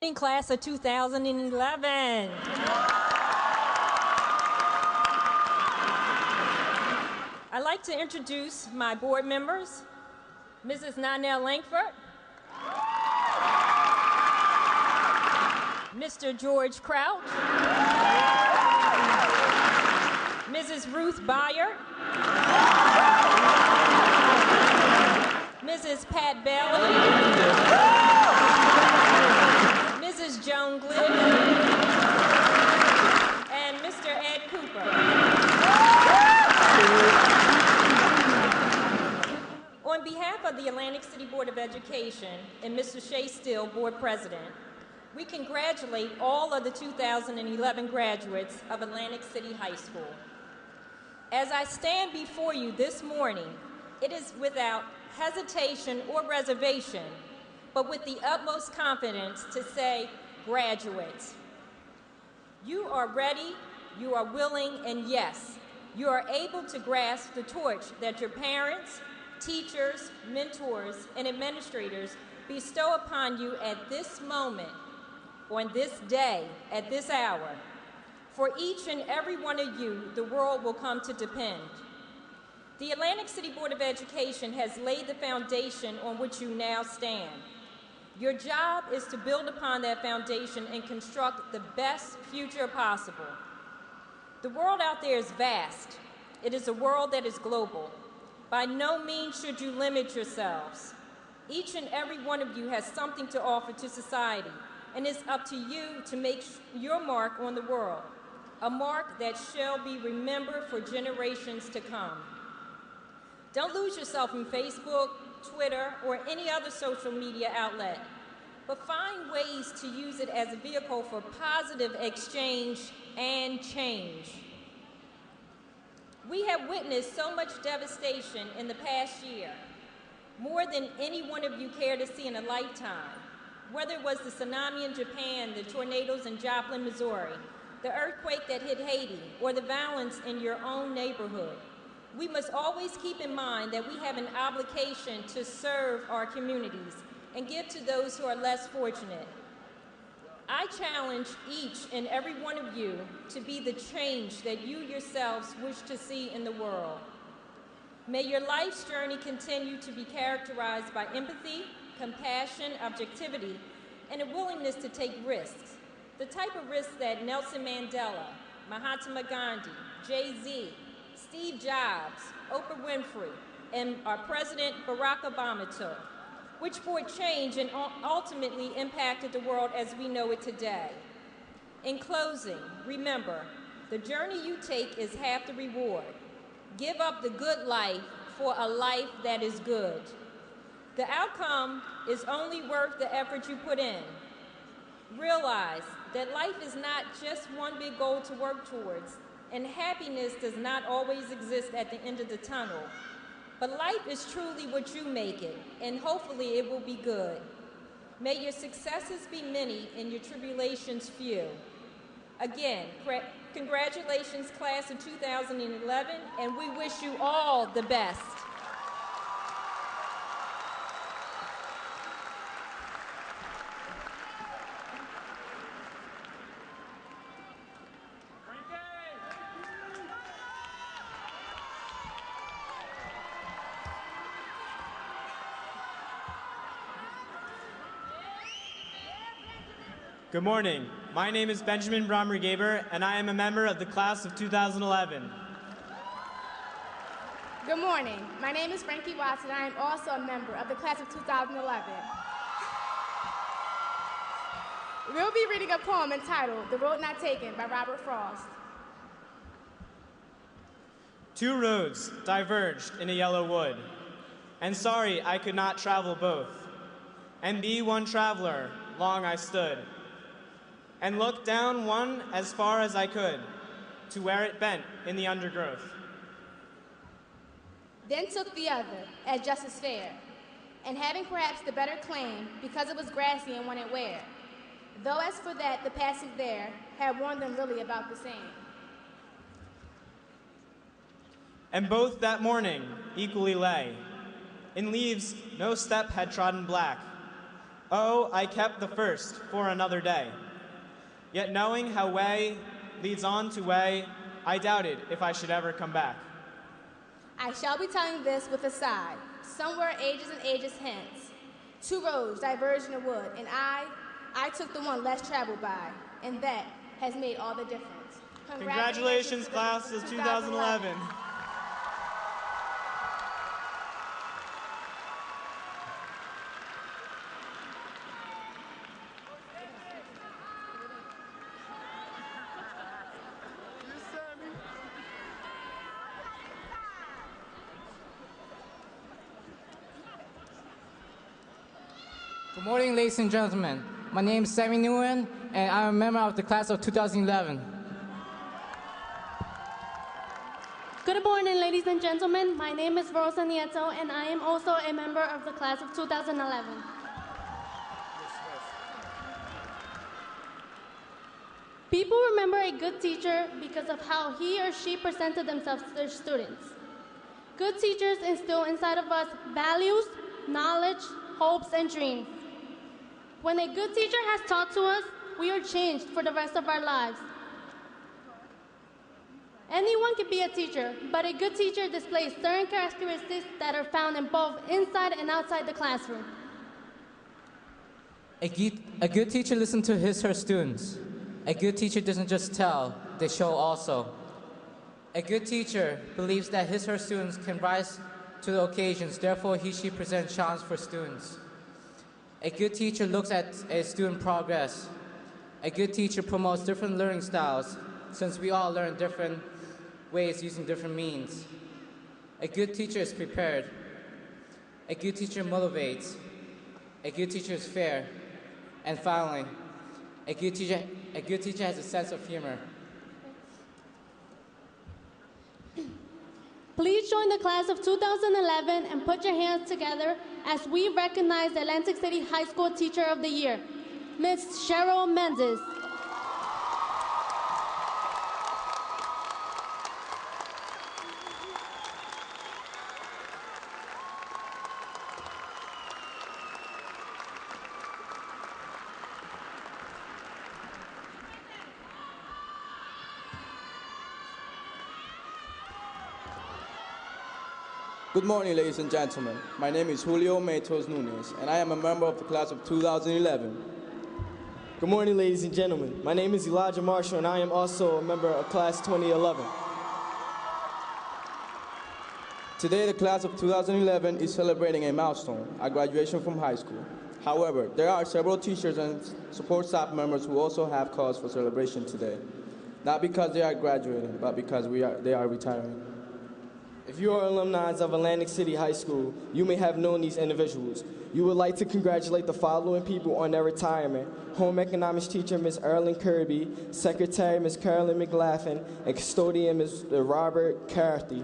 Class of 2011. I'd like to introduce my board members, Mrs. Nanelle Langford, Mr. George Crouch, Mrs. Ruth Byer, Mrs. Pat Bailey, Mrs. Joan Glidden, and Mr. Ed Cooper. On behalf of the Atlantic City Board of Education and Mr. Shea Steele, Board President, we congratulate all of the 2011 graduates of Atlantic City High School. As I stand before you this morning, it is without hesitation or reservation, but with the utmost confidence to say, graduates. You are ready, you are willing, and yes, you are able to grasp the torch that your parents, teachers, mentors, and administrators bestow upon you at this moment, on this day, at this hour. For each and every one of you, the world will come to depend. The Atlantic City Board of Education has laid the foundation on which you now stand. Your job is to build upon that foundation and construct the best future possible. The world out there is vast. It is a world that is global. By no means should you limit yourselves. Each and every one of you has something to offer to society, and it's up to you to make your mark on the world, a mark that shall be remembered for generations to come. Don't lose yourself in Facebook, Twitter, or any other social media outlet, but find ways to use it as a vehicle for positive exchange and change. We have witnessed so much devastation in the past year, more than any one of you care to see in a lifetime. Whether it was the tsunami in Japan, the tornadoes in Joplin, Missouri, the earthquake that hit Haiti, or the violence in your own neighborhood, we must always keep in mind that we have an obligation to serve our communities and give to those who are less fortunate. I challenge each and every one of you to be the change that you yourselves wish to see in the world. May your life's journey continue to be characterized by empathy, compassion, objectivity, and a willingness to take risks. The type of risks that Nelson Mandela, Mahatma Gandhi, Jay-Z, Steve Jobs, Oprah Winfrey, and our President Barack Obama took, which brought change and ultimately impacted the world as we know it today. In closing, remember, the journey you take is half the reward. Give up the good life for a life that is good. The outcome is only worth the effort you put in. Realize that life is not just one big goal to work towards, and happiness does not always exist at the end of the tunnel. But life is truly what you make it, and hopefully it will be good. May your successes be many and your tribulations few. Again, congratulations, class of 2011, and we wish you all the best. Good morning. My name is Benjamin Brommer-Gaber, and I am a member of the class of 2011. Good morning. My name is Frankie Watson, and I am also a member of the class of 2011. We'll be reading a poem entitled The Road Not Taken by Robert Frost. Two roads diverged in a yellow wood, and sorry I could not travel both. And be one traveler, long I stood, and looked down one as far as I could, to where it bent in the undergrowth. Then took the other, as just as fair, and having perhaps the better claim, because it was grassy and wanted wear, though as for that the passing there had warned them really about the same. And both that morning equally lay, in leaves no step had trodden black, Oh, I kept the first for another day. Yet knowing how way leads on to way, I doubted if I should ever come back. I shall be telling this with a sigh, somewhere ages and ages hence. Two roads diverged in the wood, and I took the one less traveled by, and that has made all the difference. Congratulations, class of 2011. Good morning, ladies and gentlemen. My name is Sammy Nguyen, and I'm a member of the class of 2011. Good morning, ladies and gentlemen. My name is Rosa Nieto, and I am also a member of the class of 2011. People remember a good teacher because of how he or she presented themselves to their students. Good teachers instill inside of us values, knowledge, hopes, and dreams. When a good teacher has taught to us, we are changed for the rest of our lives. Anyone can be a teacher, but a good teacher displays certain characteristics that are found in both inside and outside the classroom. A good teacher listens to her students. A good teacher doesn't just tell, they show also. A good teacher believes that her students can rise to the occasions, therefore she presents challenges for students. A good teacher looks at a student progress. A good teacher promotes different learning styles, since we all learn different ways using different means. A good teacher is prepared. A good teacher motivates. A good teacher is fair. And finally, a good teacher has a sense of humor. Please join the class of 2011 and put your hands together as we recognize the Atlantic City High School Teacher of the Year, Ms. Cheryl Mendes. Good morning, ladies and gentlemen. My name is Julio Matos Nunez, and I am a member of the class of 2011. Good morning, ladies and gentlemen. My name is Elijah Marshall, and I am also a member of class 2011. Today, the class of 2011 is celebrating a milestone, a graduation from high school. However, there are several teachers and support staff members who also have cause for celebration today. Not because they are graduating, but because they are retiring. If you are alumni of Atlantic City High School, you may have known these individuals. You would like to congratulate the following people on their retirement: home economics teacher Ms. Erlyn Kirby, secretary Ms. Carolyn McLaughlin, and custodian Mr. Robert Carthy.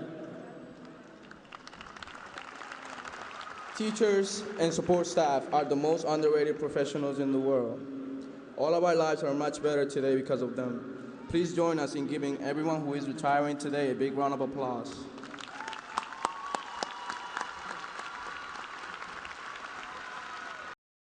Teachers and support staff are the most underrated professionals in the world. All of our lives are much better today because of them. Please join us in giving everyone who is retiring today a big round of applause.